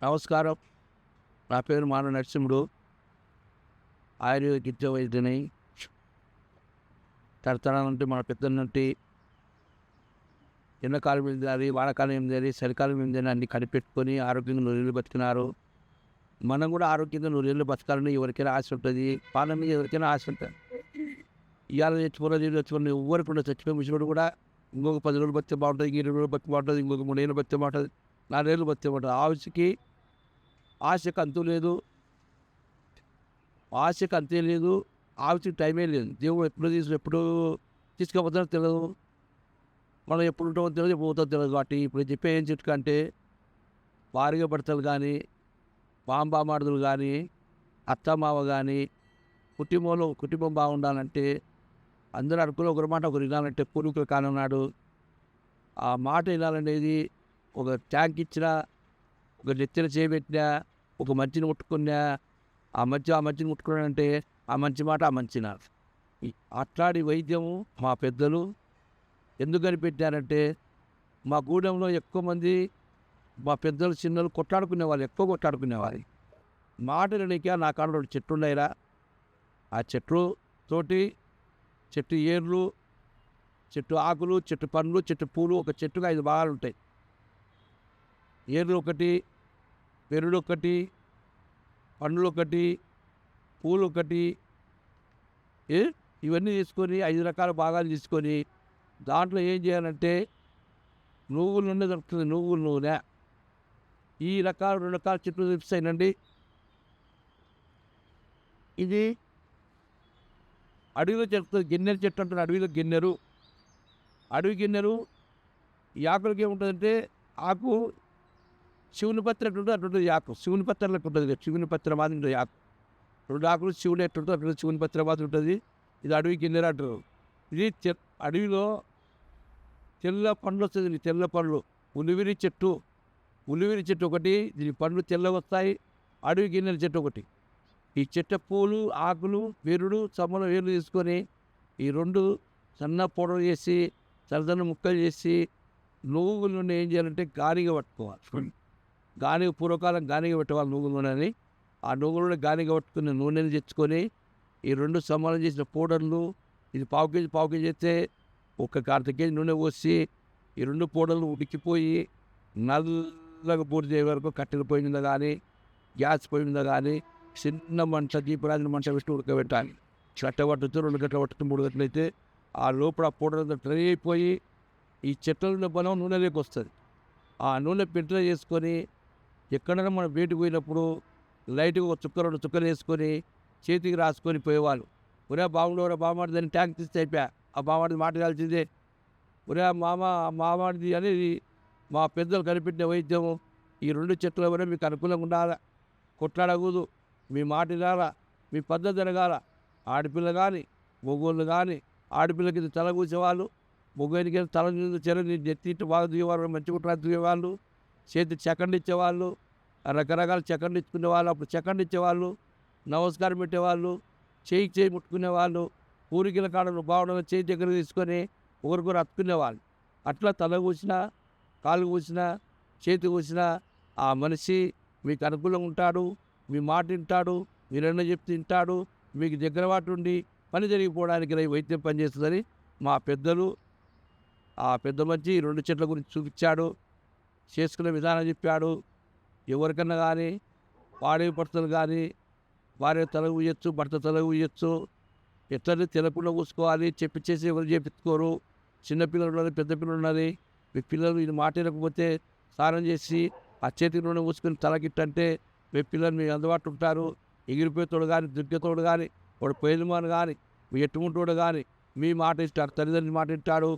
నమస్కారం. నా పేరు మాన నరసింహుడు. ఆయుర్వేదిక్ వైద్యుని. తరతరాల నుండి మన పెద్దల నుండి ఎండాకాలం ఏందని, వానాకాలం ఏందని, చలికాలం ఏందని అన్నీ కనిపెట్టుకొని ఆరోగ్యంగా నూరేళ్ళు బతికినారు. మనం కూడా ఆరోగ్యంగా నూరేళ్ళు బతకాలని ఎవరికైనా ఆశ ఉంటుంది. పాలన మీద ఎవరికైనా ఆశ ఉంటుంది. ఇవాళ చచ్చిపోయిన రేపు చచ్చిపోయిన ఎవ్వరికి ఉండదు. చచ్చిపోయిన ముసలోడు కూడా ఇంకొక 10 రోజులు బతికితే బాగుంటుంది, 20 రోజులు బతికి బాగుంటుంది, ఇంకొక 3 ఏళ్ళు బతికితే బాగుంటుంది, 4 ఏళ్ళు బతికితే బాగుంటుంది. ఆశకి అంతు లేదు. ఆశకి అంతే లేదు. ఆశకి టైమే లేదు. దేవుడు ఎప్పుడు తీసుకుపోతాడో తెలియదు. మనం ఎప్పుడు ఉంటామో తెలియదు, ఎప్పుడు పోతామో తెలియదు. కాబట్టి ఇప్పుడు చెప్పే ఏం చిట్కా అంటే, భార్య భర్తలు కానీ, బామార్దులు కానీ, అత్తమామ కానీ, కుటుంబం బాగుండాలంటే అందరూ అనుకుని ఒకరి మాట ఒకరు వినాలంటే పూర్వీకుల కాలం నాడు ఆ మాట వినాలనేది ఒక ట్యాంక్ ఇచ్చినా, ఒక నెత్తిన చేయబెట్టినా, ఒక మంచిని ముట్టుకున్నా, ఆ మంచిని ముట్టుకున్నాడంటే ఆ మంచి మాట ఆ మంచి నాడు. అట్లాంటి వైద్యము మా పెద్దలు ఎందుకు కనిపెట్టారంటే, మా గూడెంలో ఎక్కువ మంది మా పెద్దలు చిన్నలు కొట్లాడుకునేవాళ్ళు, ఎక్కువ కొట్లాడుకునేవాళ్ళు. మాట విననీక నా కాడ 2 చెట్లు ఉన్నాయిరా. ఆ చెట్లు తోటి చెట్టు ఏర్లు, చెట్టు ఆకులు, చెట్టు పండ్లు, చెట్టు పూలు, ఒక చెట్టుగా 5 భాగాలు ఉంటాయి. ఏర్లు ఒకటి, పెరుడు ఒకటి, పండ్లు ఒకటి, పూలు ఒకటి, ఇవన్నీ తీసుకొని 5 రకాల భాగాలు తీసుకొని దాంట్లో ఏం చేయాలంటే నువ్వుల నూనె దొరుకుతుంది. నువ్వుల నూనె ఈ 2 రకాల చెట్లు తెప్పిస్తాయినండి. ఇది అడవిలో చెప్తుంది. గిన్నెరు చెట్టు అంటారు. అడవి గిన్నెరు. ఈ ఆకులకి ఏముంటుందంటే, ఆకు శివుని పత్రి ఎట్టుంటుంది అట్లుంటుంది ఆకు. శివుని పత్రి లెక్క ఉంటుంది. శివుని పత్రి మాదిరి ఉంటుంది ఆకు. 2 ఆకులు శివుడు ఎట్టుంటుంది అట్లా శివుని పత్రి మాదిరి ఉంటుంది. ఇది అడవి గిన్నెరు అంటారు. ఇది అడవిలో తెల్ల పండ్లు వస్తుంది. తెల్ల పండ్లు. ఉలివిరి చెట్టు ఒకటి, దీని పండ్లు తెల్లగా వస్తాయి. అడవి గిన్నెల చెట్టు ఒకటి. ఈ చెట్టు పూలు, ఆకులు, వేరుడు, సమ్మలు వేర్లు తీసుకొని ఈ 2 సన్న పౌడర్ చేసి సన్న ముక్కలు చేసి నువ్వుల నూనె ఏం చేయాలంటే గానిగా పట్టుకోవాలి. పూర్వకాలం గానిగా పెట్టేవాళ్ళు నువ్వుల నూనెని. ఆ నువ్వుల నూనె గానిగా పట్టుకుని నూనెని తెచ్చుకొని ఈ 2 సమానం చేసిన పౌడర్లు, ఇది పావు కేజీ చేస్తే ఒక 1/2 కేజీ నూనె పోసి ఈ 2 పౌడర్లు ఉడికిపోయి నల్లగా పూర్తి వరకు కట్టెల పొయ్యి మీద కానీ, గ్యాస్ పొయ్యి మీద కానీ చిన్న మంట, దీపరాజుల మంట పెట్టి ఉడకబెట్టాలి. గట్ట పట్టుతూ 2 గంటలు పట్టుతూ 3 గంటలు అయితే ఆ లోపల ఆ పౌడర్ అంతా డ్రై అయిపోయి ఈ చెట్ల బలం నూనెలోకి వస్తుంది. ఆ నూనె పెంటలో చేసుకొని ఎక్కడైనా మనం బయటకు పోయినప్పుడు లైట్గా ఒక 2 చుక్కలు వేసుకొని చేతికి రాసుకొని పోయేవాళ్ళు. ఒరే బాగుండవరా బామాడిదని ట్యాంక్ తీస్తే అయిపోయా. ఆ బామాడిది మాట కాల్చిందే. ఒరే మామాడిది అనేది మా పెద్దలు కనిపెట్టిన వైద్యము. ఈ 2 చెట్ల వల్ల మీకు అనుకూలంగా ఉండాలి. కొట్లాడకూడదు. మీ మాట వినాలా, మీ పద్ధతి జరగాల. ఆడపిల్ల కానీ, మొగోళ్ళు కానీ, ఆడపిల్లకి తల కూసేవాళ్ళు, మొగోనికి తల నెత్తి బాగా దిగేవాళ్ళు, మంచి కుట్రా దిగేవాళ్ళు, చేతి చెకండి ఇచ్చేవాళ్ళు, రకరకాల చెకండి ఇచ్చుకునేవాళ్ళు. అప్పుడు చెకండి ఇచ్చేవాళ్ళు, నమస్కారం పెట్టేవాళ్ళు, చేయి ముట్టుకునేవాళ్ళు, ఊరికిల కాడలు బాగుండగా చేయి దగ్గర తీసుకొని ఒకరికొకరు అతుక్కునేవాళ్ళు. అట్లా తల కూసినా, కాలు కూసినా, చేతి కూసినా ఆ మనిషి మీకు అనుకూలంగా ఉంటాడు. మీ మాట వింటాడు. మీరన్నా చెప్తే వింటాడు. మీకు దగ్గర వాటి ఉండి పని జరిగిపోవడానికి వైద్యం పనిచేస్తుందని మా పెద్దలు, ఆ పెద్ద మంచి 2 చెట్ల గురించి చూపించాడు. చేసుకునే విధానం చెప్పాడు. ఎవరికన్నా కానీ వాడే భర్తలు కానీ భార్య తల ఊయొచ్చు, భర్త తల ఊయొచ్చు. ఎట్లనే తినకుండా కూసుకోవాలి. చేసి ఎవరు చేపించుకోరు. చిన్నపిల్లలు ఉన్నది, పెద్ద పిల్లలు ఉన్నది. మీ పిల్లలు ఇది మాట వినకపోతే స్నానం చేసి ఆ చేతికి నూనె పూసుకొని తలకిట్టంటే మీ పిల్లలు మీ అందుబాటులో ఉంటారు. ఎగిరిపోయేతోడు కానీ, దుర్గతోడు కానీ, వాడు పేదమాను కానీ, మీ ఎట్టుకుంటోడు కానీ మీ మాట ఇస్తాడు. తల్లిదండ్రుల మాట వింటాడు,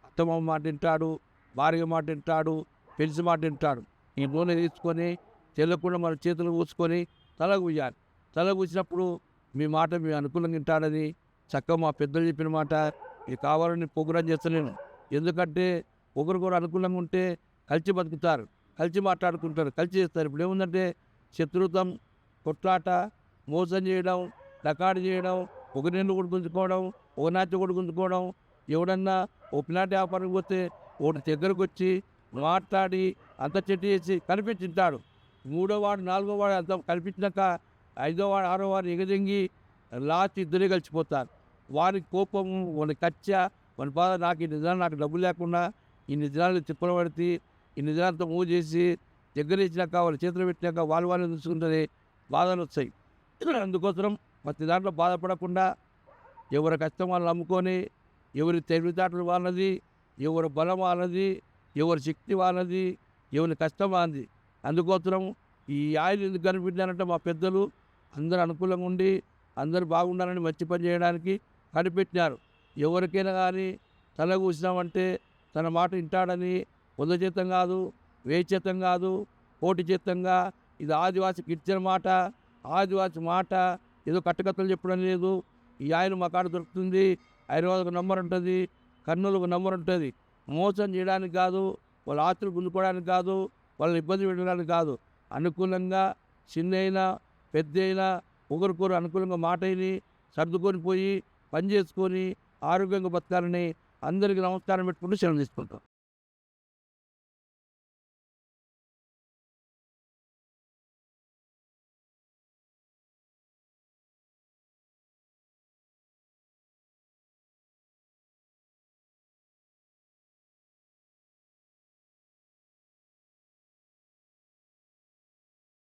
అత్తమ్మ మాట వింటాడు, భార్య మాట వింటాడు, పెళ్లి మాట వింటాడు. ఈ నూనె తీసుకొని తెల్లకుండా మన చేతులు పూసుకొని తల కూయాలి. తల కూసినప్పుడు మీ మాట మీ అనుకూలంగా వింటాడని చక్కగా మా పెద్దలు చెప్పిన మాట ఇది కావాలని ప్రోగ్రాం చేస్తలేను. ఎందుకంటే ఒకరికొకరు అనుకూలంగా ఉంటే కలిసి బతుకుతారు, కలిసి మాట్లాడుకుంటారు, కలిసి చేస్తారు. ఇప్పుడు ఏముందంటే శత్రుత్వం, కొట్లాట, మోసం చేయడం, రకాడు చేయడం, ఒక నిండు కూడా గుంజుకోవడం, ఒక నాటి కూడా గుంజుకోవడం. ఎవడన్నా ఓ పిల్లాటి వ్యాపారం పోతే ఒకటి దగ్గరకు వచ్చి మాట్లాడి అంత చెట్టు చేసి కనిపించింటాడు. మూడో వాడు, నాలుగో వాడు అంతా కల్పించినాక ఐదో వాడు, ఆరో వాడు ఎగదెంగి లాస్ట్ ఇద్దరే కలిసిపోతారు. వాని కోపము, వాని కచ్చ, వాని బాధ, నాకు ఇన్ని దినాలు నాకు డబ్బులు లేకుండా ఇన్ని దినాలు తిప్పలు పడితే ఇన్ని దినాలతో మూవ్ చేసి దగ్గర ఇచ్చినాక వాళ్ళ చేతులు పెట్టినాక వాళ్ళు చూసుకుంటే బాధలు వస్తాయి. అందుకోసం ప్రతి దాంట్లో బాధపడకుండా ఎవరి కష్టం వాళ్ళని నమ్ముకొని, ఎవరి తెలివితేటలు వాళ్ళది, ఎవరి బలం వాళ్ళది, ఎవరి శక్తి వాళ్ళది, ఎవరి కష్టం వాళ్ళది. అందుకోసం ఈ ఆయిల్ ఎందుకు కనిపెట్టినారంటే మా పెద్దలు అందరూ అనుకూలంగా ఉండి అందరూ బాగుండాలని మంచి పని చేయడానికి కనిపెట్టినారు. ఎవరికైనా కానీ తల కూసినామంటే తన మాట వింటాడని, వంద చేతం కాదు, వేయి చేతం కాదు, కోటి చేతంగా, ఇది ఆదివాసి గిరిజన మాట, ఆదివాసి మాట ఏదో కట్టుకథలు చెప్పడం లేదు. ఈ ఆయిల్ మా కాడ దొరుకుతుంది. హైదరాబాద్కు నంబర్ ఉంటుంది, కర్నూలుకు నంబర్ ఉంటుంది. మోసం చేయడానికి కాదు, వాళ్ళ ఆస్తులు గుంజుకోవడానికి కాదు, వాళ్ళని ఇబ్బంది పెట్టడానికి కాదు. అనుకూలంగా చిన్నైనా పెద్దయినా ఒకరికొకరు అనుకూలంగా మాట అయిని సర్దుకొని పోయి పని చేసుకొని ఆరోగ్యంగా బతకాలని అందరికీ నమస్కారం పెట్టుకుంటూ సెలవు తీసుకుంటాం.